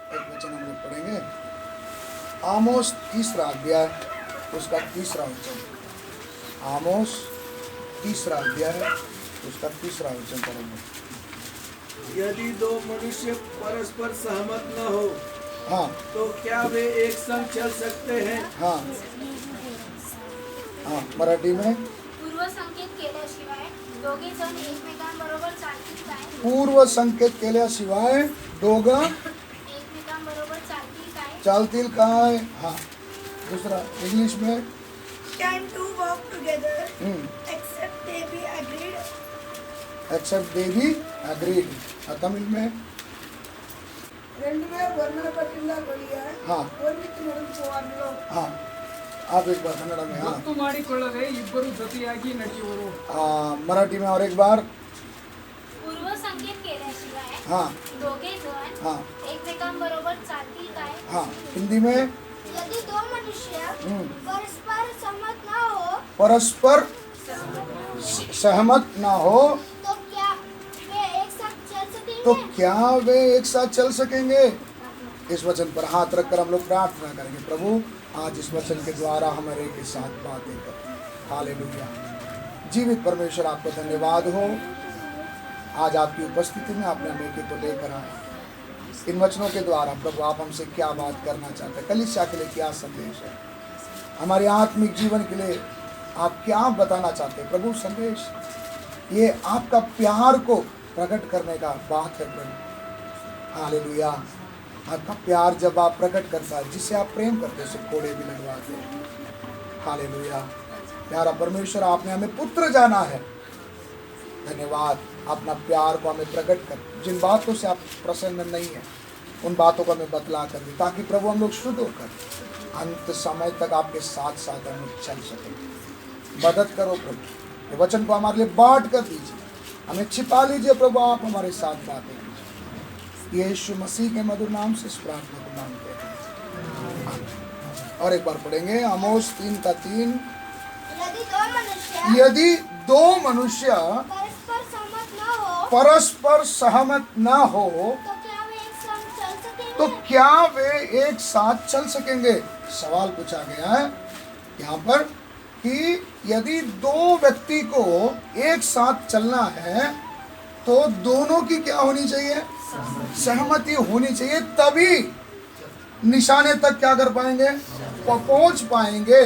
एक वचन हम लोग पढ़ेंगे, आमोस 3 अध्याय उसका 3 वचन। आमोस 3 अध्याय उसका 3 वचन पढ़ेंगे। यदि दो मनुष्य परस्पर सहमत न हो, हाँ तो क्या वे एक संग चल सकते हैं? हाँ हाँ, मराठी में पूर्व संकेत केल्याशिवाय दोघे जण एकमेकांबरोबर चालतील काय? पूर्व संकेत केल्याशिवाय दोघं एकमेकांबरोबर चालतील काय? चालतील काय? हाँ, दूसरा इंग्लिश में Can two walk together except they be agreed? Except they be agreed. Tamil में రెండు వేల వర్ణన పట్టిందా కొలియా हाँ కోరిక నడుచుకోవాలో हाँ, आप एक बार कन्नड़ में। हाँ ಗೊತ್ತು ಮಾಡಿಕೊಳ್ಳದೆ ಇಬ್ಬರು ಜೊತೆಯಾಗಿ ನಡೆಯುವರು. मराठी में और एक बार। पूर्व संकेत केल्याशिवाय हाँ दोघे जण हाँ एकमेकांबरोबर चालतील काय? हाँ, हिंदी में यदि दो मनुष्य परस्पर सहमत न हो, परस्पर सहमत ना हो तो क्या वे एक साथ चल सकेंगे? तो क्या वे एक साथ चल सकेंगे? इस वचन पर हाथ रखकर हम लोग प्रार्थना करेंगे, प्रभु आज इस वचन के द्वारा हमारे के साथ बातें कर। हालेलुया। जीवित परमेश्वर आपको धन्यवाद हो, आज आपकी उपस्थिति में आपने हमें के तो लेकर आए। इन वचनों के द्वारा प्रभु आप हमसे क्या बात करना चाहते हैं, कलीसिया के लिए क्या संदेश है, हमारे आत्मिक जीवन के लिए आप क्या बताना चाहते हैं प्रभु। संदेश ये आपका प्यार को प्रकट करने का बात है प्रभु। हालेलुया। आपका प्यार जब आप प्रकट करता है, जिससे आप प्रेम करते हैं, उसे कोड़े भी लगवाते हैं। हालेलुया। प्यारा परमेश्वर, आपने हमें पुत्र जाना है। धन्यवाद, अपना प्यार को हमें प्रकट कर, जिन बातों से आप प्रसन्न नहीं है उन बातों को हमें बतला कर दी, ताकि प्रभु हम लोग शुद्ध होकर अंत समय तक आपके साथ साथ हम लोग चल सकें। मदद करो प्रभु, ये वचन को हमारे लिए बांट कर दीजिए, हमें छिपा लीजिए प्रभु, आप हमारे साथ बातें कीजिए। यीशु मसीह के मधुर नाम से इस प्रार्थना को मांगते हैं, आमीन। और एक बार पढ़ेंगे आमोस 3:3। यदि दो यदि मनुष्य 2 मनुष्य परस्पर सहमत न हो, परस्पर सहमत न हो तो क्या वे एक संग चल सकेंगे? तो क्या वे एक साथ चल सकेंगे? सवाल पूछा गया है यहाँ पर कि यदि 2 व्यक्ति को एक साथ चलना है तो दोनों की क्या होनी चाहिए? सहमति होनी चाहिए, तभी निशाने तक क्या कर पाएंगे? पहुंच पाएंगे।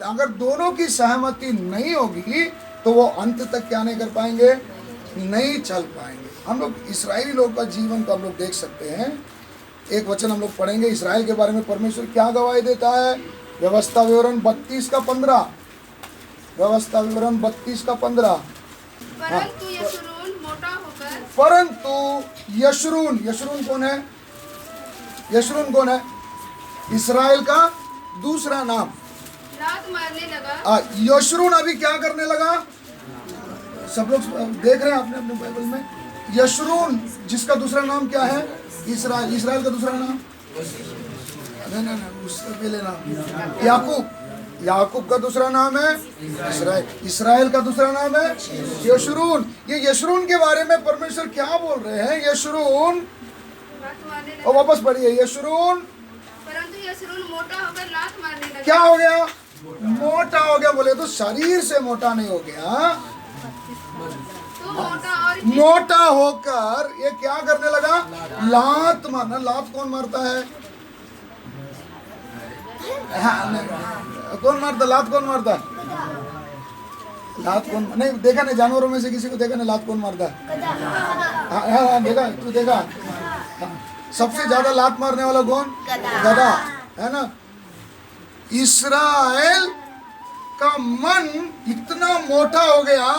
अगर दोनों की सहमति नहीं होगी तो वो अंत तक क्या नहीं कर पाएंगे? नहीं चल पाएंगे। हम लोग इस्राएली लोग का जीवन को हम लोग देख सकते हैं। एक वचन हम लोग पढ़ेंगे, इस्राएल के बारे में परमेश्वर क्या गवाही देता है। व्यवस्था विवरण 32:15। व्यवस्था विवरण 32:15। परंतु यशूरून मोठा होकर परंतु यशरून, यशरून कौन है? यशरून कौन है? इस्राएल का दूसरा नाम। लात मारने लगा। यशरून अभी क्या करने लगा? सब लोग देख रहे हैं अपने अपने बाइबल में। यशरून जिसका दूसरा नाम क्या है? इस्राएल। इस्राएल का दूसरा नाम नहीं, उसका पहले नाम याकूब। याकूब का दूसरा नाम है इस्राएल। इस्राएल का दूसरा नाम है यशरून। ये यशरून के बारे में परमेश्वर क्या बोल रहे हैं? यशरून, लात मारने लगा। और वापस पढ़िए, यशरून परंतु यशूरून मोटा होकर लात मारने लगा। क्या हो गया? मोटा हो गया। बोले तो शरीर से मोटा नहीं हो गया, तो मोटा और मोटा होकर ये क्या करने लगा? लात मारना। लात कौन मारता है? हाँ, नहीं, कौन मारता? लात कौन मारता? लात कौन नहीं देखा? नहीं, जानवरों में से किसी को देखा? नहीं, लात कौन मारता? हाँ हाँ हाँ, देखा? तू देखा? हाँ, सबसे ज्यादा लात मारने वाला कौन? गधा है ना। इस्राएल का मन इतना मोटा हो गया।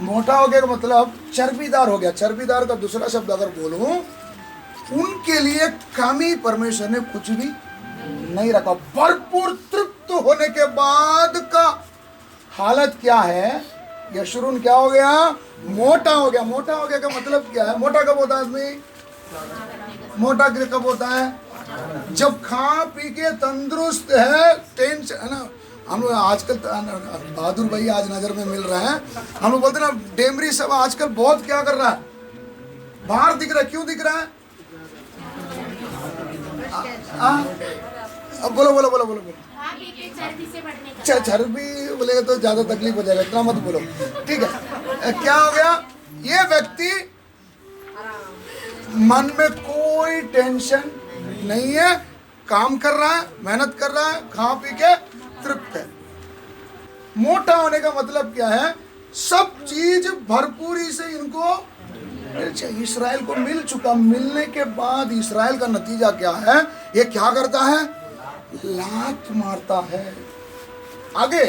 मोटा हो गया का मतलब चर्बीदार हो गया। चर्बीदार का दूसरा शब्द अगर बोलूं, उनके लिए कमी परमेश्वर ने कुछ भी नहीं रखा। भरपूर तृप्त होने के बाद का हालत क्या है? यशरून क्या हो गया? मोटा हो गया। मोटा हो गया का मतलब क्या है? मोटा कब होता है आदमी? मोटा कब होता है? जब खा पी के तंदुरुस्त है, टेंशन है ना। हम लोग आजकल बहादुर भाई आज नजर में मिल रहे हैं। हम लोग बोलते ना डेमरी सब आजकल बहुत क्या कर रहा है? बाहर दिख रहा है। क्यों दिख रहा है? अब बोलो बोलो बोलो बोलो बोलो। खा पी के चर्बी से बढ़ने का चर्बी बोलेगा तो ज्यादा तकलीफ हो जाएगा, इतना मत बोलो, ठीक है। क्या हो गया, ये व्यक्ति मन में कोई टेंशन नहीं है, काम कर रहा है, मेहनत कर रहा है, खा पी के तृप्त है। मोटा होने का मतलब क्या है, सब चीज भरपूरी से इनको इस्राएल को मिल चुका। मिलने के बाद इस्राएल का नतीजा क्या है, ये क्या करता है, लात मारता है। आगे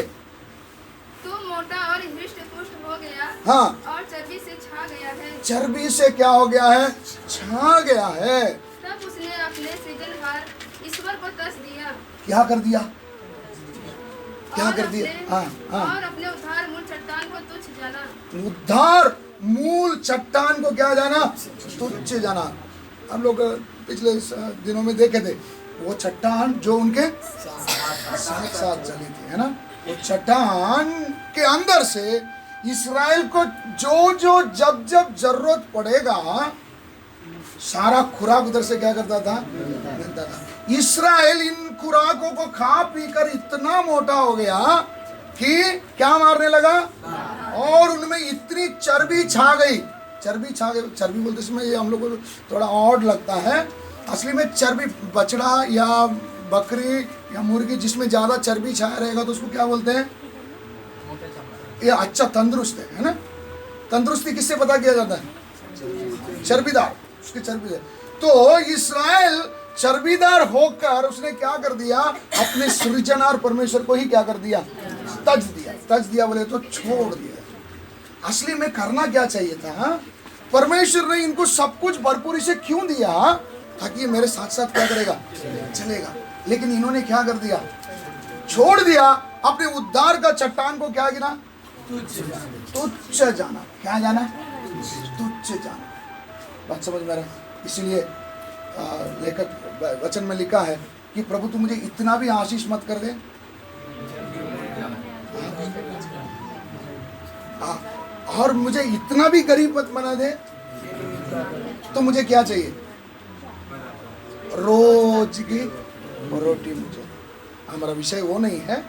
तू मोटा और हृष्ट पुष्ट हो गया, हाँ, और चर्बी से छा गया है। चर्बी से क्या हो गया है, छा गया है। तब उसने अपने सृजनहार ईश्वर को तस दिया। क्या कर दिया, क्या और कर दिया, हाँ हाँ, और अपने उद्धार मूल चट्टान को तुच्छ जाना। उद्धार मूल चट्टान को क्या जाना, तुच्छ जाना। हम लोग पिछले दिनों में देखे थे, वो चट्टान जो उनके साथ साथ चली थी, है ना, वो चट्टान के अंदर से इस्राएल को जो जो जब जब जरूरत पड़ेगा सारा खुराक उधर से क्या करता था, मिलता था। इस्राएल इन खुराकों को खा पीकर इतना मोटा हो गया कि क्या मारने लगा, और उनमें इतनी चर्बी छा गई। चर्बी छा गई, चर्बी बोलते समय ये हम लोग को थोड़ा ऑड लगता है, असली में चर्बी बछड़ा या बकरी या मुर्गी जिसमें ज़्यादा चर्बी छाया रहेगा तो उसको क्या बोलते हैं, ये अच्छा तंदुरुस्त है ना। तंदुरुस्ती किससे पता किया जाता है, चर्बीदार, उसकी चर्बी है। तो इस्राएल चर्बीदार होकर उसने क्या कर दिया, अपने सृजनहार परमेश्वर को ही क्या कर दिया, तज दिया। तज दिया बोले तो छोड़ दिया। असली में करना क्या चाहिए था, परमेश्वर ने इनको सब कुछ भरपूरी से क्यों दिया, ताकि ये मेरे साथ साथ क्या करेगा, चलेगा। लेकिन इन्होंने क्या कर दिया, छोड़ दिया। अपने उद्धार का चट्टान को क्या गिना, तुच्छ जाना। क्या जाना, तुच्छ जाना। बात समझ में आ रहा है। इसीलिए लेखक वचन में लिखा है कि प्रभु तू मुझे इतना भी आशीष मत कर दे, और मुझे इतना भी गरीब मत बना दे। तो मुझे क्या चाहिए, रोज की रोटी मुझे। हमारा विषय वो नहीं है।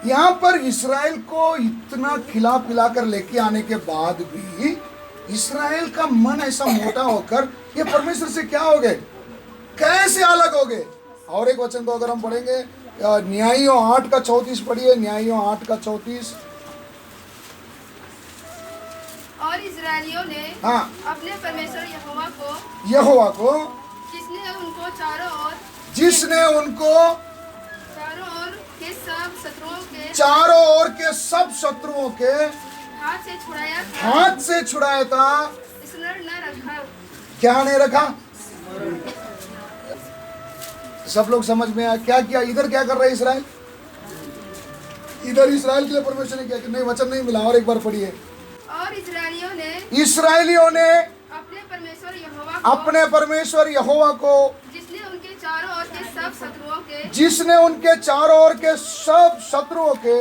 यहाँ पर इस्राएल को इतना खिला पिला कर लेके आने के बाद भी इस्राएल का मन ऐसा मोटा होकर ये परमेश्वर से क्या हो गए, कैसे अलग हो गए। और एक वचन को अगर हम पढ़ेंगे, न्यायियों 8:34 पढ़िए, न्यायियों 8:34। और इजरायलियों ने हाँ, अपने परमेश्वर यहोवा को जिसने उनको चारों ओर चारों ओर के सब शत्रुओं के हाथ से छुड़ाया था, स्मरण न रखा। क्या नहीं रखा। सब लोग समझ में आया क्या किया। इधर क्या कर रहा है इस्राएल, इधर इस्राएल के लिए परमेश्वर ने क्या किया, नहीं वचन नहीं मिला। और एक बार पढ़िए। और इस्राएलियों ने अपने परमेश्वर यहोवा को जिसने उनके चारों ओर के सब शत्रुओं के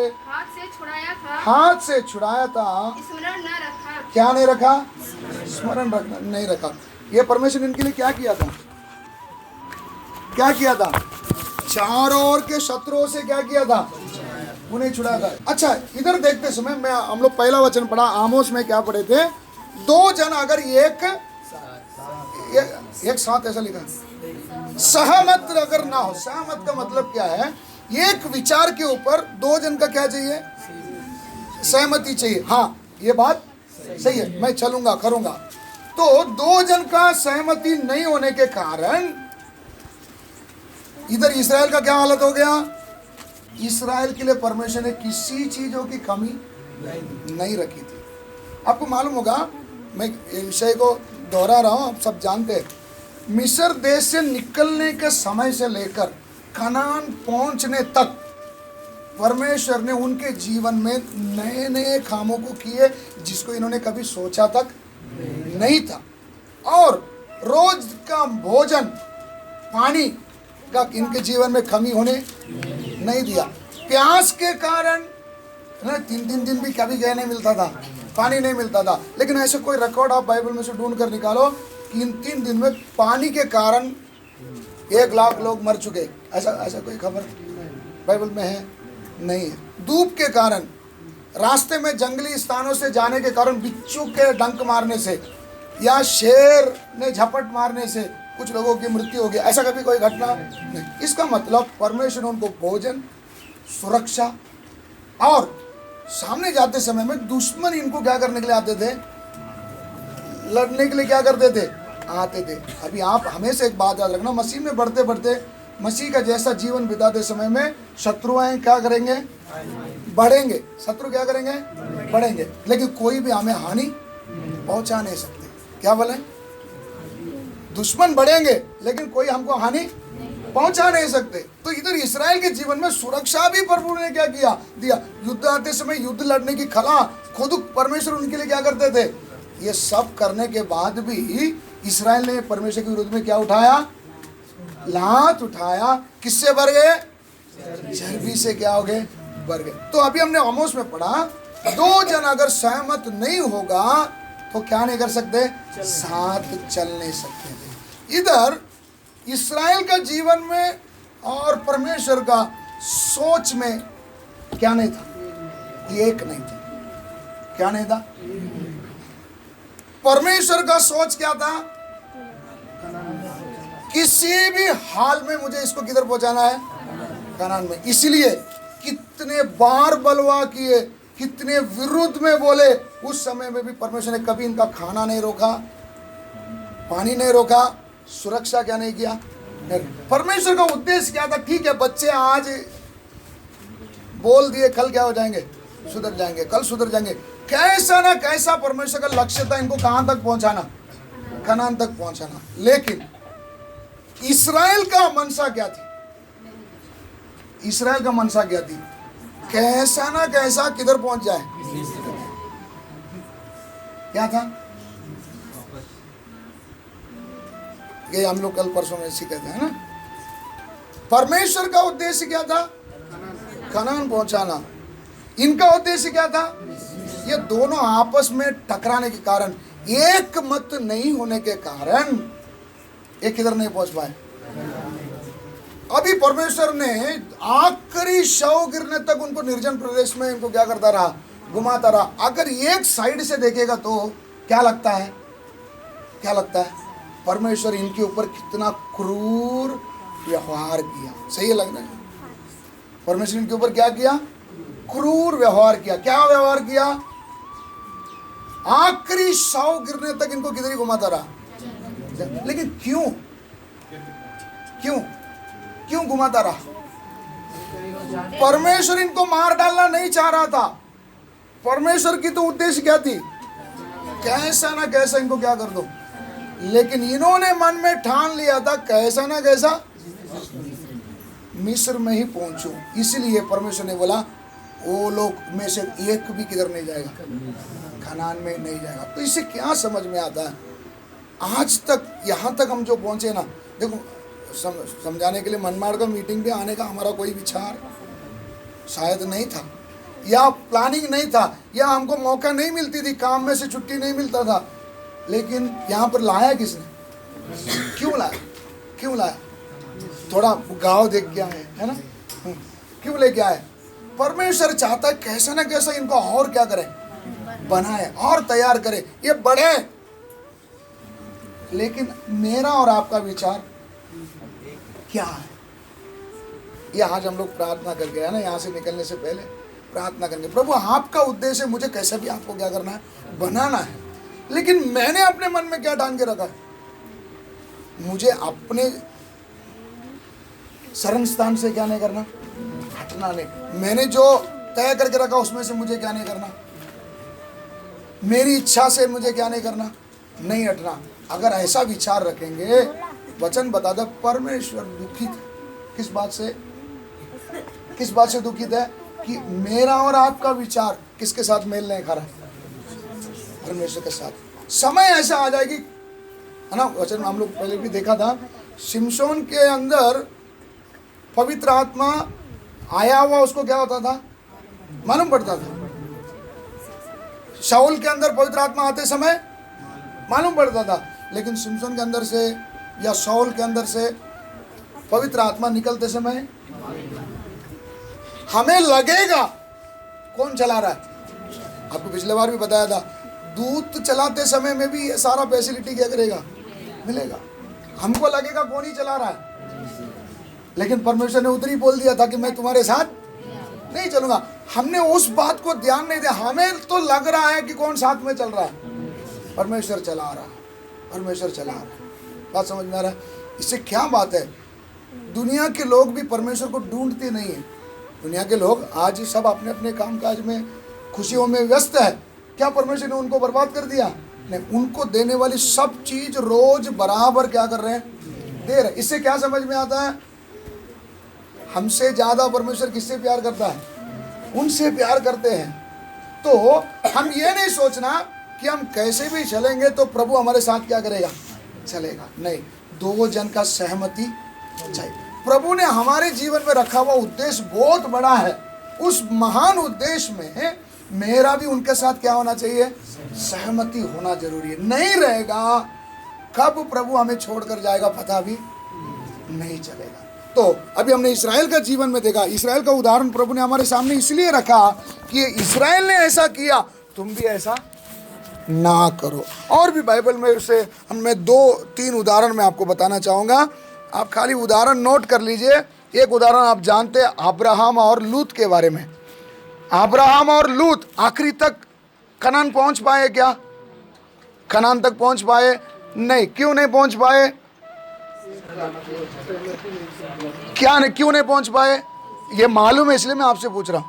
हाथ से छुड़ाया था, स्मरण न रखा। क्या नहीं रखा, स्मरण रखना नहीं रखा। ये परमेश्वर इनके लिए क्या किया था, क्या किया था, चारों ओर के शत्रुओं से क्या किया था, उन्हें छुड़ाया था। अच्छा, इधर देखते समय हम लोग पहला वचन पढ़ा, आमोस में क्या पढ़े थे, दो जन अगर एक साथ, ऐसा लिखा, सहमत अगर ना हो। सहमत का मतलब क्या है, एक विचार के ऊपर दो जन का क्या चाहिए, सहमति चाहिए। हाँ, ये बात सही है, मैं चलूंगा करूंगा। तो दो जन का सहमति नहीं होने के कारण इधर इस्राएल का क्या हालत हो गया। इस्राएल के लिए परमेश्वर ने किसी चीजों की कमी नहीं रखी थी। आपको मालूम होगा, मैं ये विषय को दोहरा रहा हूं, आप सब जानते हैं, मिस्र देश से निकलने के समय से लेकर कनान पहुंचने तक परमेश्वर ने उनके जीवन में नए नए कामों को किए जिसको इन्होंने कभी सोचा तक नहीं था। और रोज का भोजन पानी का इनके जीवन में कमी होने नहीं दिया। प्यास के कारण 3 दिन भी कभी गए नहीं मिलता था, पानी नहीं मिलता था। लेकिन ऐसे कोई रिकॉर्ड आप बाइबल में से ढूंढ कर निकालो 3 दिन में पानी के कारण 1 लाख लोग मर चुके। ऐसा कोई खबर बाइबल में है? नहीं है। धूप के कारण, रास्ते में जंगली स्थानों से जाने के कारण बिच्छू के डंक मारने से या शेर ने झपट मारने से कुछ लोगों की मृत्यु हो गई। ऐसा कभी कोई घटना नहीं। इसका मतलब परमेश्वर उनको भोजन, सुरक्षा, और सामने जाते समय में दुश्मन इनको क्या करने के लिए आते थे? लड़ने के लिए क्या करते थे? आते थे। अभी आप हमेशा एक बात याद रखना, मसीह में बढ़ते बढ़ते, मसीह का जैसा जीवन बिताते समय में शत्रुएं क्या करेंगे? बढ़ेंगे। शत्रु क्या करेंगे? बढ़ेंगे। लेकिन कोई भी हमें हानि पहुंचा नहीं सकते। क्या बोले? दुश्मन बढ़ेंगे लेकिन कोई हमको हानि पहुंचा नहीं सकते। तो इधर इस्राएल के जीवन में सुरक्षा भी प्रभु ने क्या किया? दिया। युद्ध आते समय युद्ध लड़ने की कला खुद परमेश्वर उनके लिए क्या करते थे? ये सब करने के बाद भी इस्राएल ने परमेश्वर के विरुद्ध में क्या उठाया? लात उठाया। किससे भर गए? चर्बी से क्या हो गए? भर गए। तो अभी हमने आमोस में पढ़ा, 2 जन अगर सहमत नहीं होगा तो क्या नहीं कर सकते? साथ चल नहीं सकते थे। इधर इस्राएल का जीवन में और परमेश्वर का सोच में क्या नहीं था? एक नहीं था। क्या नहीं था? परमेश्वर का सोच क्या था? किसी भी हाल में मुझे इसको किधर पहुंचाना है? कनान में। इसलिए कितने बार बलवा किए, कितने विरुद्ध में बोले, उस समय में भी परमेश्वर ने कभी इनका खाना नहीं रोका, पानी नहीं रोका, सुरक्षा क्या नहीं किया। परमेश्वर का उद्देश्य क्या था? ठीक है, बच्चे आज बोल दिए, कल क्या हो जाएंगे? सुधर जाएंगे, कल सुधर जाएंगे। कैसा ना कैसा परमेश्वर का लक्ष्य था इनको कहां तक पहुंचाना? कनान तक पहुंचाना। लेकिन इस्राएल का मनसा क्या थी? इस्राएल का मनसा क्या थी? कैसा ना कैसा किधर पहुंच जाए। क्या था? ये हम लोग कल परसों में सीखे थे, है ना? परमेश्वर का उद्देश्य क्या था? कनान पहुंचाना। इनका उद्देश्य क्या था? ये दोनों आपस में टकराने के कारण, एक मत नहीं होने के कारण एक किधर नहीं पहुंच पाए। अभी परमेश्वर ने आखिरी शव गिरने तक उनको निर्जन प्रदेश में इनको क्या करता रहा? घुमाता रहा। अगर एक साइड से देखेगा तो क्या लगता है? क्या लगता है? परमेश्वर इनके ऊपर कितना क्रूर व्यवहार किया। सही है लग रहा है? परमेश्वर इनके ऊपर क्या किया? क्रूर व्यवहार किया। क्या व्यवहार किया? आखिरी शव गिरने तक इनको किधर ही घुमाता रहा। लेकिन क्यों? क्यों क्यों घुमाता रहा? परमेश्वर इनको मार डालना नहीं चाह रहा था। परमेश्वर की तो उद्देश्य क्या थी? कैसा ना कैसा इनको क्या कर दो। लेकिन इन्होंने मन में ठान लिया था कैसा ना कैसा मिस्र में ही पहुंचूं। इसलिए परमेश्वर ने बोला वो लोग में से एक भी किधर नहीं जाएगा, कनान में नहीं जाएगा। तो इससे क्या समझ में आता है? आज तक यहाँ तक हम जो पहुंचे ना, देखो समझाने के लिए मनमाड़ का मीटिंग पे आने का हमारा कोई विचार शायद नहीं था, या प्लानिंग नहीं था, या हमको मौका नहीं मिलती थी, काम में से छुट्टी नहीं मिलता था। लेकिन यहाँ पर लाया किसने? क्यों लाया? क्यों लाया? थोड़ा गाँव देख के आए, है ना? क्यों लेके आए? परमेश्वर चाहता है कैसा ना कैसा इनको और क्या करे, बनाए और तैयार करे, ये बढ़े। लेकिन मेरा और आपका विचार क्या है? ये आज हम लोग प्रार्थना करके है ना, यहाँ से निकलने से पहले प्रार्थना करेंगे, प्रभु आपका उद्देश्य मुझे कैसे भी आपको क्या करना है, बनाना है। लेकिन मैंने अपने मन में क्या ठान के रखा है? मुझे अपने शरण स्थान से क्या नहीं करना, हटना नहीं। मैंने जो तय करके रखा उसमें से मुझे क्या नहीं करना, मेरी इच्छा से मुझे क्या नहीं करना, नहीं हटना। अगर ऐसा विचार रखेंगे, वचन बता दे परमेश्वर दुखित किस बात से, किस बात से दुखित है? कि मेरा और आपका विचार किसके साथ मेल नहीं खा रहा, परमेश्वर के साथ। समय ऐसा आ जाएगी, है ना? वचन हम लोग पहले भी देखा था, शिमशोन के अंदर पवित्र आत्मा आया हुआ उसको क्या होता था, मालूम पड़ता था। शाऊल के अंदर पवित्र आत्मा आते समय मालूम पड़ता था। लेकिन सिमसन के अंदर से या शाऊल के अंदर से पवित्र आत्मा निकलते समय हमें लगेगा कौन चला रहा है। आपको पिछले बार भी बताया था, दूत चलाते समय में भी ये सारा फैसिलिटी क्या करेगा, मिलेगा। हमको लगेगा कौन ही चला रहा है, लेकिन परमेश्वर ने उधर ही बोल दिया था कि मैं तुम्हारे साथ नहीं चलूंगा। हमने उस बात को ध्यान नहीं दिया। हमें तो लग रहा है कि कौन साथ में चल रहा है, परमेश्वर चला रहा है, परमेश्वर चला रहा है। बात समझ में आ रहा है? इससे क्या बात है, दुनिया के लोग भी परमेश्वर को ढूंढते नहीं है। दुनिया के लोग आज सब अपने अपने कामकाज में खुशियों में व्यस्त है। क्या परमेश्वर ने उनको बर्बाद कर दिया? नहीं, उनको देने वाली सब चीज रोज बराबर क्या कर रहे हैं, दे रहे। इससे क्या समझ में आता है, हमसे ज्यादा परमेश्वर किससे प्यार करता है, उनसे प्यार करते हैं। तो हम ये नहीं सोचना कि हम कैसे भी चलेंगे तो प्रभु हमारे साथ क्या करेगा, चलेगा। नहीं, दो जन का सहमति चाहिए। प्रभु ने हमारे जीवन में रखा हुआ उद्देश्य बहुत बड़ा है। उस महान उद्देश्य में मेरा भी उनके साथ क्या होना चाहिए, सहमति होना जरूरी है। नहीं रहेगा, कब प्रभु हमें छोड़कर जाएगा पता भी नहीं चलेगा। तो अभी हमने इस्राएल का जीवन में देखा, इस्राएल का उदाहरण प्रभु ने हमारे सामने इसलिए रखा कि इस्राएल ने ऐसा किया, तुम भी ऐसा ना करो। और भी बाइबल में से मैं 2-3 उदाहरण मैं आपको बताना चाहूँगा। आप खाली उदाहरण नोट कर लीजिए। एक उदाहरण आप जानते हैं अब्राहम और लूत के बारे में। अब्राहम और लूत आखिरी तक कनान पहुंच पाए क्या? कनान तक पहुंच पाए नहीं। क्यों नहीं पहुंच पाए? क्या नहीं, क्यों नहीं पहुंच पाए? ये मालूम है इसलिए मैं आपसे पूछ रहा हूं।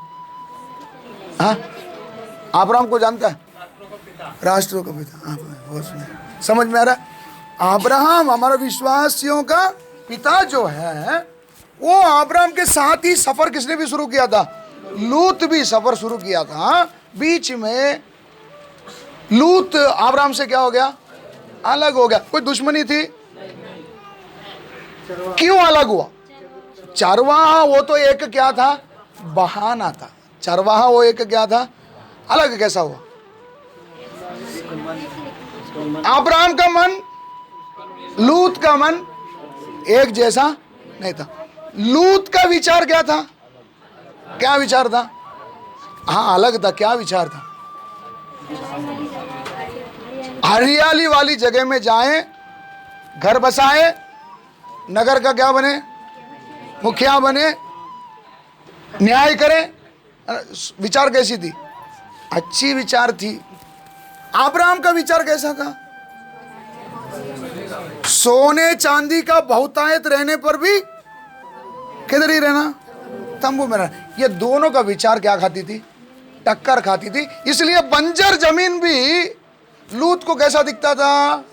हाँ, अब्राहम को जानता है, राष्ट्रों का पिता। समझ में आ रहा है? अब्राहम हमारा विश्वासियों का पिता जो है, वो अब्राहम के साथ ही सफर किसने भी शुरू किया था, लूत भी सफर शुरू किया था। बीच में लूत अब्राहम से क्या हो गया, अलग हो गया। कोई दुश्मनी थी? क्यों अलग हुआ? चरवाहा वो तो एक क्या था, बहाना था। चरवाहा वो एक क्या था, अलग कैसा हुआ? अब्राहम का मन लूत का मन एक जैसा नहीं था। लूत का विचार क्या था, क्या विचार था? हाँ, अलग था। क्या विचार था? हरियाली वाली जगह में जाएं, घर बसाए, नगर का क्या बने, मुखिया बने, न्याय करें। विचार कैसी थी? अच्छी विचार थी। अब्राहम का विचार कैसा था? सोने चांदी का बहुतायत रहने पर भी किधर ही रहना, तंबू में रहना। ये दोनों का विचार क्या खाती थी, टक्कर खाती थी। इसलिए बंजर जमीन भी लूत को कैसा दिखता था,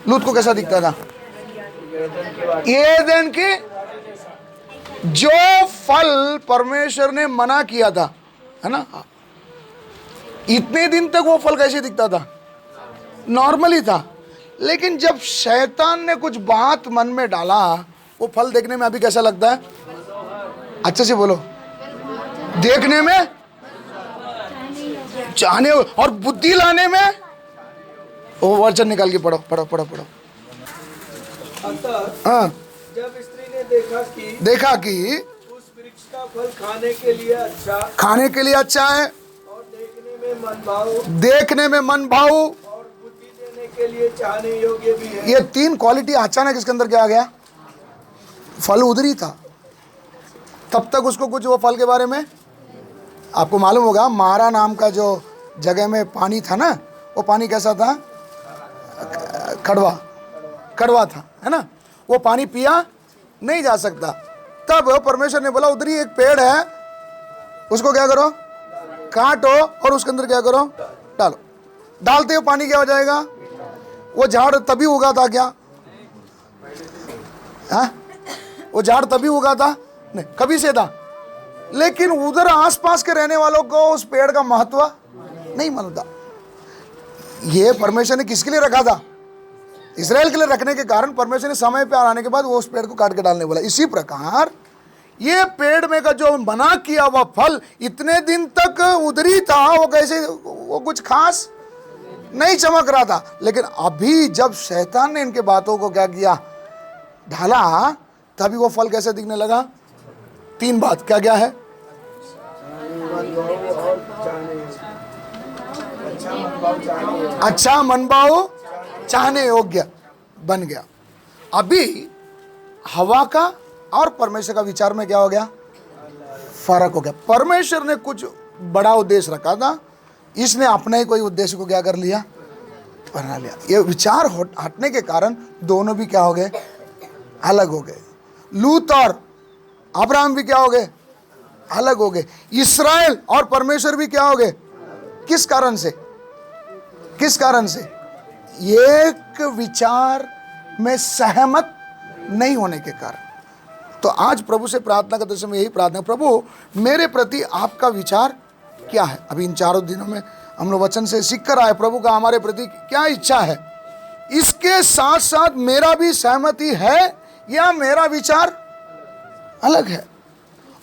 लूत को कैसा दिखता था? एदेन की जो फल परमेश्वर ने मना किया था, है ना, इतने दिन तक वो फल कैसे दिखता था, नॉर्मली था। लेकिन जब शैतान ने कुछ बात मन में डाला, वो फल देखने में अभी कैसा लगता है? अच्छे से बोलो। देखने में, चाहने और बुद्धि लाने में। वो वचन निकाल के पढ़ो पढ़ो पढ़ो पढ़ो। अतः हाँ, जब स्त्री ने देखा कि उस वृक्ष का फल खाने के लिए अच्छा है और देखने में मन भाव देखने में मन भाऊ और बुद्धि देने के लिए चाहने योग्य भी है। ये 3 क्वालिटी अचानक इसके अंदर क्या आ गया? फल उधर ही था। तब तक उसको कुछ वो फल के बारे में, आपको मालूम होगा मारा नाम का जो जगह में पानी था ना, वो पानी कैसा था? कड़वा था, है ना। वो पानी पिया नहीं जा सकता। तब परमेश्वर ने बोला उधर ही एक पेड़ है, उसको क्या करो, काटो और उसके अंदर क्या करो, डालो। डालते हो पानी क्या हो जाएगा? वो झाड़ तभी उगा था क्या? हाँ, वो झाड़ तभी उगा था? नहीं, कभी से था। लेकिन उधर आसपास के रहने वालों को उस पेड़ का महत्व नहीं मालूम था। ये परमेश्वर ने किसके लिए रखा था? इस्राएल के लिए रखने के कारण परमेश्वर ने समय पे आने के बाद वो उस पेड़ को काट के डालने बोला। इसी प्रकार ये पेड़ में का जो मना किया हुआ फल इतने दिन तक उधर ही था। वो कैसे, वो कुछ खास नहीं चमक रहा था। लेकिन अभी जब शैतान ने इनके बातों को क्या किया, ढाला, तभी वो फल कैसे दिखने लगा। 3 बात क्या क्या है, अच्छा मनभाव चाहने योग्य बन गया। अभी हवा का और परमेश्वर का विचार में क्या हो गया, फर्क हो गया। परमेश्वर ने कुछ बड़ा उद्देश्य रखा था, इसने अपने ही कोई उद्देश्य को क्या कर लिया, बना लिया। ये विचार हटने के कारण दोनों भी क्या हो गए, अलग हो गए। लूत और अब्राहम भी क्या हो गए, अलग हो गए। इस्राएल और परमेश्वर भी क्या हो गए, किस कारण से, किस कारण से, एक विचार में सहमत नहीं होने के कारण। तो आज प्रभु से प्रार्थना करते समय यही प्रार्थना, प्रभु मेरे प्रति आपका विचार क्या है। अभी इन 4 दिनों में हम लोग वचन से सीख कर आए प्रभु का हमारे प्रति क्या इच्छा है। इसके साथ साथ मेरा भी सहमति है या मेरा विचार अलग है।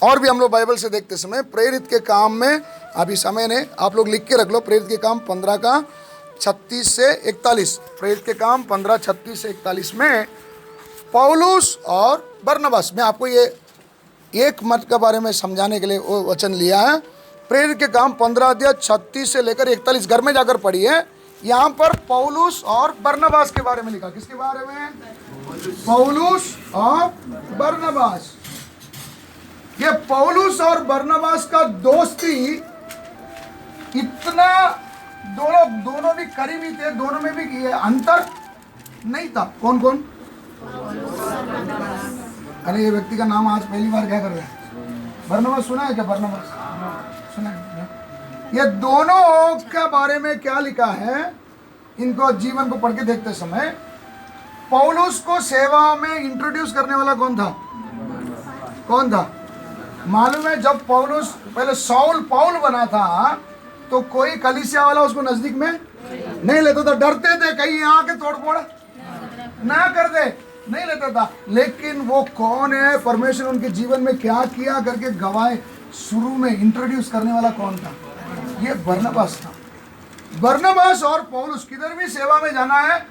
और भी हम लोग बाइबल से देखते समय प्रेरित के काम में, अभी समय ने आप लोग लिख के रख लो, प्रेरित के काम 15 का 36 से 41, प्रेरित के काम 15 36 से 41 में पौलुस और बरनबास, मैं आपको ये एक मत के बारे में समझाने के लिए वो वचन लिया है। प्रेरित के काम 15 अध्याय 36 से लेकर 41, घर में जाकर पढ़िए। यहाँ पर पौलुस और बरनबास के बारे में लिखा। किसके बारे में, पौलुस और बरनबास। ये पौलुस और बरनबास का दोस्ती इतना, दोनों भी करीबी थे, दोनों में भी ये अंतर नहीं था। कौन कौन, अरे ये व्यक्ति का नाम आज पहली बार क्या कर रहे हैं, बरनबास सुना है क्या, बरनबास सुना है। ये दोनों के बारे में क्या लिखा है, इनको जीवन को पढ़ के देखते समय पौलुस को सेवा में इंट्रोड्यूस करने वाला कौन था, कौन था मालूम है। जब पौलुस पहले साउल पौल बना था तो कोई कलीसिया वाला उसको नजदीक में नहीं लेता था, डरते थे कहीं यहाँ के तोड़ फोड़ ना कर दे, नहीं लेता था। लेकिन वो कौन है, परमेश्वर उनके जीवन में क्या किया करके गवाह शुरू में इंट्रोड्यूस करने वाला कौन था, ये बरनबास था। बरनबास और पौलुस किधर भी सेवा में जाना है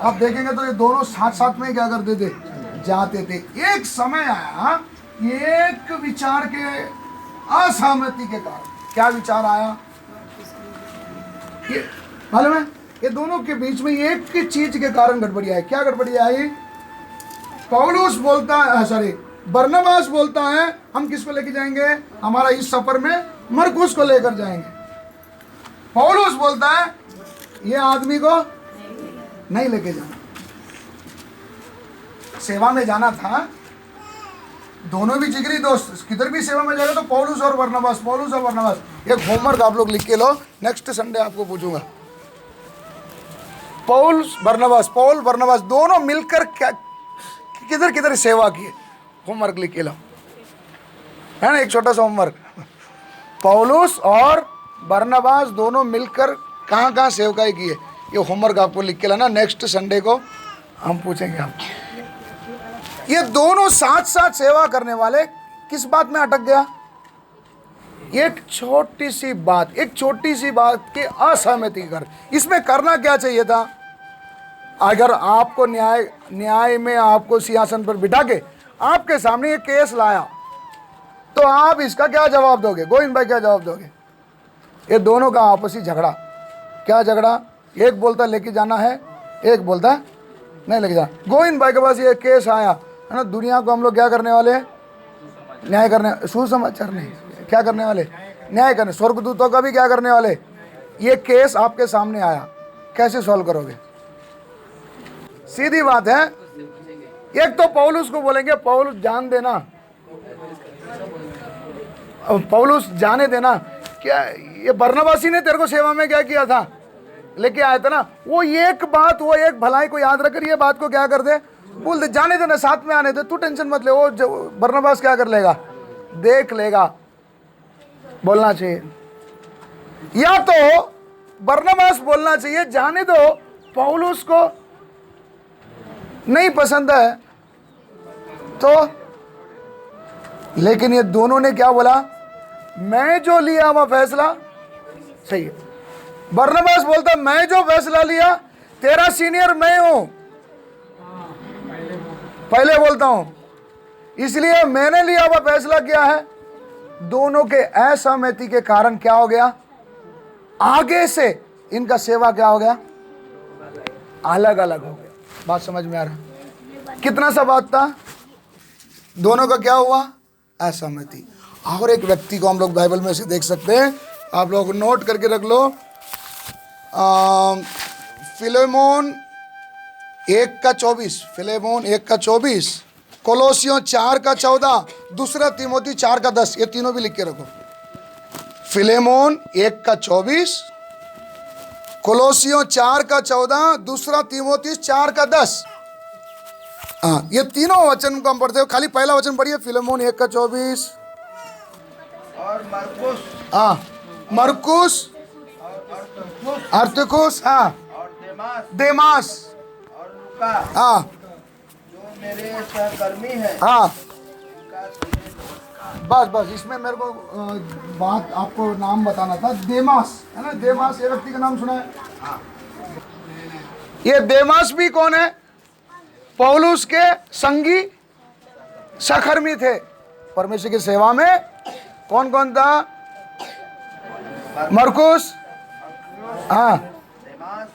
आप देखेंगे तो ये दोनों साथ साथ में क्या करते थे, जाते थे। एक समय आया, एक विचार के असहमति के कारण, क्या विचार आया, ये मालूम है, ये दोनों के बीच में एक चीज के कारण गड़बड़ी आई। क्या गड़बड़ी आई, पौलुस बोलता है, सॉरी बरनबास बोलता है हम किसको लेके जाएंगे, हमारा इस सफर में मरकुस को लेकर जाएंगे। पौलुस बोलता है ये आदमी को नहीं लेके जाना। सेवा में जाना था, दोनों भी जिगरी दोस्त, किधर भी सेवा में जाएगा तो पौलुस और बरनबास, पौलुस और बरनबास। एक होमवर्क आप लोग लिख के लो, नेक्स्ट संडे आपको पूछूंगा। पौलुस बरनबास, पौल बरनबास दोनों मिलकर क्या किधर किधर सेवा किए, होमवर्क लिख के लो, है ना, एक छोटा सा होमवर्क। पौलुस और बरनबास दोनों मिलकर कहाँ कहाँ सेवकाई की है, ये होमवर्क आपको लिख के लाना, नेक्स्ट संडे को हम पूछेंगे आपको। ये दोनों साथ साथ सेवा करने वाले किस बात में अटक गया, एक छोटी सी बात, एक छोटी सी बात के असहमति कर। इसमें करना क्या चाहिए था, अगर आपको न्याय में आपको सिंहासन पर बिठा के आपके सामने ये केस लाया तो आप इसका क्या जवाब दोगे, गोविंद भाई क्या जवाब दोगे। ये दोनों का आपसी झगड़ा, क्या झगड़ा, एक बोलता लेके जाना है, एक बोलता नहीं लेके जाना। गोविंद भाई के पास ये केस आया है ना, दुनिया को हम लोग क्या करने वाले, न्याय करने, सुसमाचार नहीं, क्या करने वाले, न्याय करने, स्वर्गदूतों का भी क्या करने वाले। ये केस आपके सामने आया, कैसे सॉल्व करोगे, सीधी बात है। एक तो पौलुस को बोलेंगे पौलुस जान देना, पौलुस जाने देना, क्या ये बरनबासी ने तेरे को सेवा में क्या किया था, लेके आया था ना, वो एक बात, वो एक भलाई को याद रखकर ये बात को क्या कर दे, बोल दे, जाने देना, साथ में आने दे, तू टेंशन मत ले, वो बरनबास क्या कर लेगा, देख लेगा, बोलना चाहिए। या तो बरनबास बोलना चाहिए जाने दो, पौलुस को नहीं पसंद है तो, लेकिन ये दोनों ने क्या बोला, मैं जो लिया हुआ फैसला सही है, बरनबास बोलता मैं जो फैसला लिया, तेरा सीनियर मैं हूं, पहले बोलता हूं, इसलिए मैंने लिया हुआ फैसला क्या है। दोनों के असहमति के कारण क्या हो गया, आगे से इनका सेवा क्या हो गया, अलग अलग हो गया। बात समझ में आ रहा? कितना सा बात था, दोनों का क्या हुआ, असहमति। और एक व्यक्ति को हम लोग बाइबल में से देख सकते हैं, आप लोग नोट करके रख लो, फिलेमोन 1:24, फिलेमोन 1:24, कोलोसियों 4:14, दूसरा तीमोथी 4:10, ये तीनों भी लिख के रखो। फिलेमोन 1:24, कोलोसियों 4:14, दूसरा तीमोथी 4:10। हाँ, ये तीनों वचन को हम पढ़ते हो, खाली पहला वचन पढ़िए, फिलेमोन 1:24। और मरकुस, हाँ, मरकुस, अर्थकुस, हाँ, और देमास, और लूका, हाँ, जो मेरे सहकर्मी हैं, हाँ, उनका सीधे नमस्कार। बस इसमें मेरे को बात आपको नाम बताना था, देमास है ना, देमास ये व्यक्ति का नाम सुना है? ये देमास भी कौन है, पौलुस के संगी सहकर्मी थे परमेश्वर की सेवा में। कौन कौन था, मरकुस, हाँ,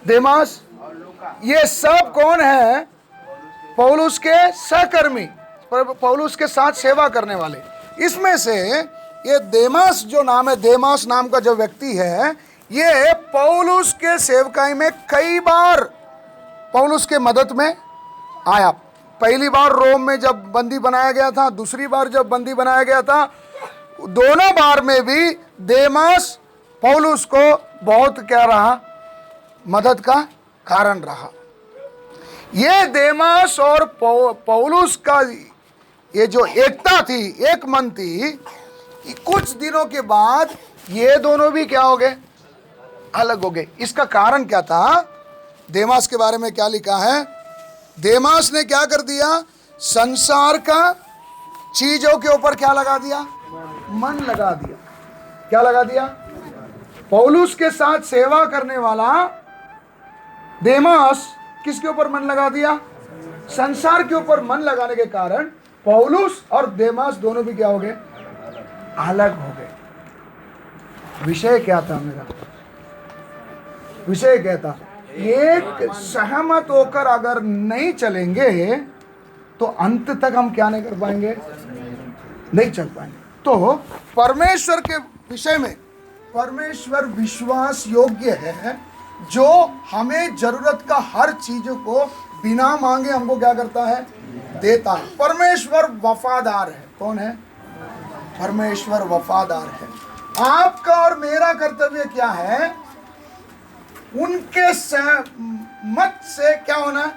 देमास, और लूका, ये सब कौन है, पौलुस के सहकर्मी, पौलुस के साथ सेवा करने वाले। इसमें से ये देमास जो नाम है, देमास नाम का जो व्यक्ति है, ये पौलुस के सेवकाई में कई बार पौलुस के मदद में आया। पहली बार रोम में जब बंदी बनाया गया था, दूसरी बार जब बंदी बनाया गया था, दोनों बार में भी देमास पौलुस को बहुत क्या रहा, मदद का कारण रहा। ये देमास और पौलुस का ये जो एकता थी, एक मन थी, कुछ दिनों के बाद ये दोनों भी क्या हो गए, अलग हो गए। इसका कारण क्या था, देमास के बारे में क्या लिखा है, देमास ने क्या कर दिया, संसार का चीजों के ऊपर क्या लगा दिया, मन लगा दिया। क्या लगा दिया, पौलुस के साथ सेवा करने वाला देमास किसके ऊपर मन लगा दिया, संसार के ऊपर मन लगाने के कारण पौलुस और देमास दोनों भी क्या हो गए, अलग हो गए। विषय क्या था मेरा, विषय क्या था, एक सहमत होकर अगर नहीं चलेंगे तो अंत तक हम क्या नहीं कर पाएंगे, नहीं चल पाएंगे। तो परमेश्वर के विषय में परमेश्वर विश्वास योग्य है, जो हमें जरूरत का हर चीजों को बिना मांगे हमको क्या करता है, देता है। परमेश्वर वफादार है। कौन है, परमेश्वर वफादार है। आपका और मेरा कर्तव्य क्या है, उनके मत से क्या होना,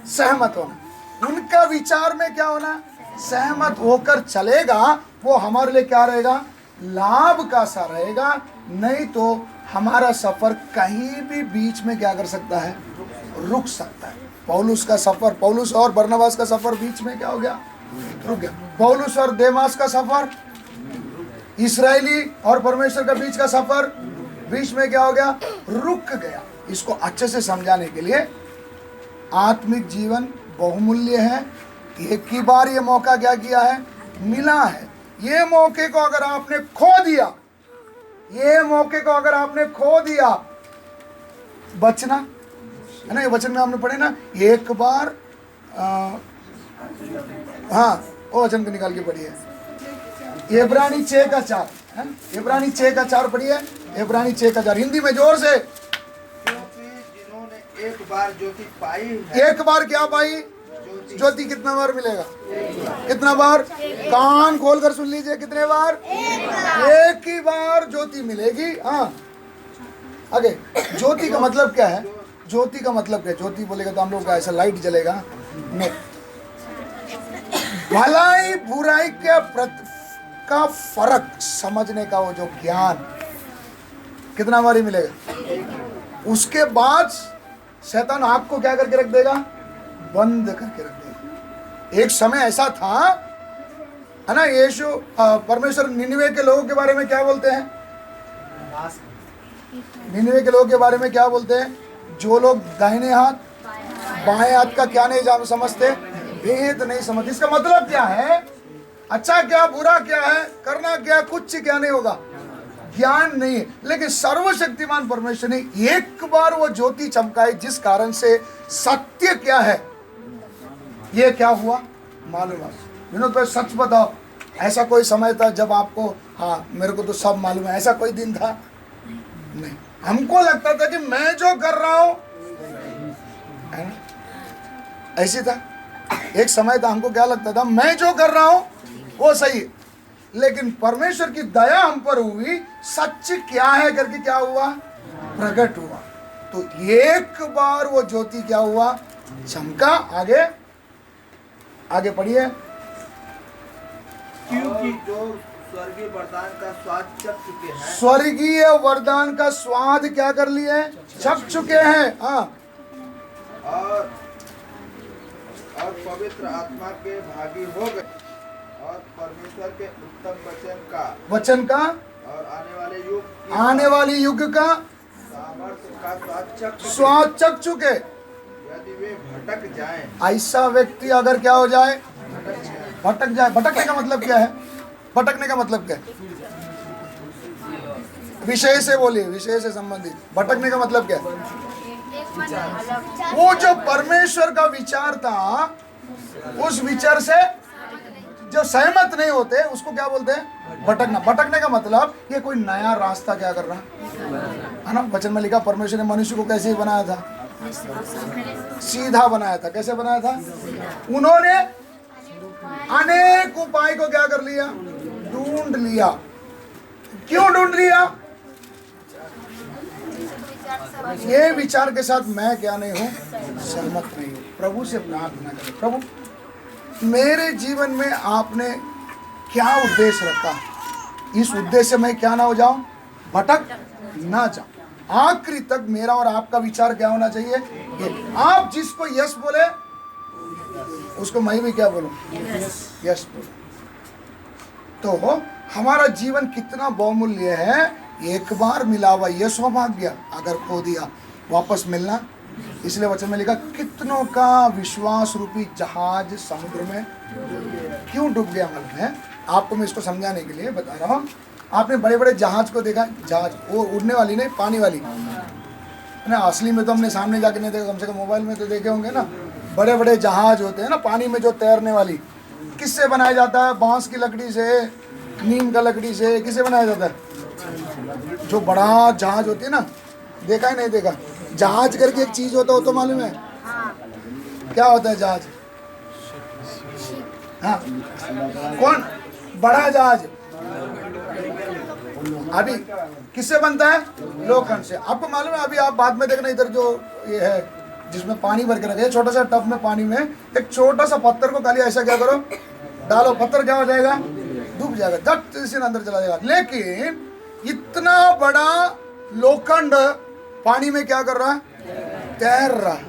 सहमत होना। उनका विचार में क्या होना, सहमत होकर चलेगा, वो हमारे लिए क्या रहेगा, लाभ का सा रहेगा। नहीं तो हमारा सफर कहीं भी बीच में क्या कर सकता है, रुक सकता है। पौलुस का सफर, पौलुस और बरनबास का सफर बीच में क्या हो गया, रुक गया। पौलुस और देमास का सफर, इस्राएली और परमेश्वर के बीच का सफर बीच में क्या हो गया, रुक गया। इसको अच्छे से समझाने के लिए, आत्मिक जीवन बहुमूल्य है। एक ही बार ये मौका क्या किया है, मिला है। ये मौके को अगर आपने खो दिया, ये मौके को अगर आपने खो दिया, बचना है ना। ये वचन में हमने पढ़े ना, एक बार हाँ, वो वचन को निकाल के पढ़िए, इब्रानी 6:4 है, इब्रानी 6:4 पढ़िए, इब्रानी 6:4 हिंदी में जोर से। क्योंकि जिन्होंने एक बार ज्योति पाई है, एक बार क्या पाई, ज्योति कितना बार मिलेगा, कितना बार, कान खोलकर सुन लीजिए, कितने बार, एक ही बार ज्योति मिलेगी। हाँ, आगे, ज्योति का मतलब क्या है, ज्योति का मतलब क्या है, ज्योति बोलेगा तो हम लोग का ऐसा लाइट जलेगा नहीं। भलाई बुराई के का फर्क समझने का वो जो ज्ञान कितना बार ही मिलेगा। उसके बाद शैतान आँख को क्या करके रख देगा, बंद करके रख देगा। एक समय ऐसा था है ना, यीशु परमेश्वर निनिवे के लोगों के बारे में क्या बोलते हैं, निनवे के लोगों के बारे में क्या बोलते हैं? जो लोग दाहिने हाथ बाएं हाथ का क्या नहीं जान समझते, भेद नहीं समझते। इसका मतलब क्या है? अच्छा क्या बुरा क्या है, करना क्या, कुछ क्या नहीं होगा, ज्ञान नहीं है। लेकिन सर्वशक्तिमान परमेश्वर ने एक बार वो ज्योति चमकाई जिस कारण से सत्य क्या है ये क्या हुआ मालूम है। विनोद भाई सच बताओ, ऐसा कोई समय था जब आपको, हाँ मेरे को तो सब मालूम है, ऐसा कोई दिन था? नहीं। हमको लगता था कि मैं जो कर रहा हूं है ना, ऐसी था। एक समय था हमको क्या लगता था, मैं जो कर रहा हूं वो सही है। लेकिन परमेश्वर की दया हम पर हुई, सच क्या है करके क्या हुआ, प्रकट हुआ। तो एक बार वो ज्योति क्या हुआ, चमका। आगे आगे पढ़िए। क्योंकि जो स्वर्गीय वरदान का स्वाद चख चुके हैं, स्वर्गीय वरदान का स्वाद क्या कर लिए, चख चुके हैं। हाँ, और पवित्र आत्मा के भागी हो गए, और परमेश्वर के उत्तम वचन का और आने वाले युग का सामर्थ्य का स्वाद चख चुके। यदि वे भटक जाएं, ऐसा व्यक्ति अगर क्या हो जाए, भटक जाए। भटकने का मतलब क्या है? भटकने का मतलब क्या है? विषय से बोलिए, विषय से संबंधित। भटकने का मतलब क्या है? वो जो परमेश्वर का विचार था उस विचार से जो सहमत नहीं होते उसको क्या बोलते हैं, भटकना। भटकने का मतलब ये कोई नया रास्ता क्या कर रहा है ना। वचन में लिखा परमेश्वर ने मनुष्य को कैसे बनाया था, सीधा बनाया था। कैसे बनाया था? उन्होंने अनेक उपाय को क्या कर लिया, ढूंढ लिया। क्यों ढूंढ लिया? ये विचार के साथ मैं क्या नहीं हूं, सहमत नहीं हूं। प्रभु से प्रार्थना करें, प्रभु मेरे जीवन में आपने क्या उद्देश्य रखा, इस उद्देश्य में क्या ना हो जाऊं, भटक ना जाऊं। आखिरी तक मेरा और आपका विचार क्या होना चाहिए, ये आप जिसको यस बोले उसको मैं भी क्या बोलूं, यस बोलूं। तो हमारा जीवन कितना बहुमूल्य है। एक बार मिला हुआ ये सौभाग्य अगर खो दिया वापस मिलना। इसलिए वचन में लिखा कितनों का विश्वास रूपी जहाज समुद्र में क्यों डूब गया। मालूम है आपको, मैं इसको समझाने के लिए बता रहा हूँ। आपने बड़े बड़े जहाज को देखा, जहाज वो उड़ने वाली नहीं, पानी वाली ना। असली में तो हमने सामने जाके नहीं देखा, कम से कम मोबाइल में तो देखे होंगे ना। बड़े बड़े जहाज होते हैं ना पानी में जो तैरने वाली, किससे बनाया जाता है? बांस की लकड़ी से, नीम का लकड़ी से, किससे बनाया जाता है? जो बड़ा जहाज होती है ना, देखा है नहीं देखा? जहाज करके एक चीज होता हो तो मालूम है क्या होता है जहाज? हाँ, कौन? बड़ा जहाज अभी किससे बनता है? लोखंड से। आपको मालूम है, अभी आप बाद में देखना, इधर जो ये है जिसमें पानी भर के रखे, छोटा सा टब में पानी में एक छोटा सा पत्थर को खाली ऐसा क्या करो, डालो, पत्थर क्या हो जाएगा, डूब जाएगा, झट से अंदर चला जाएगा। लेकिन इतना बड़ा लोखंड पानी में क्या कर रहा है, तैर रहा है।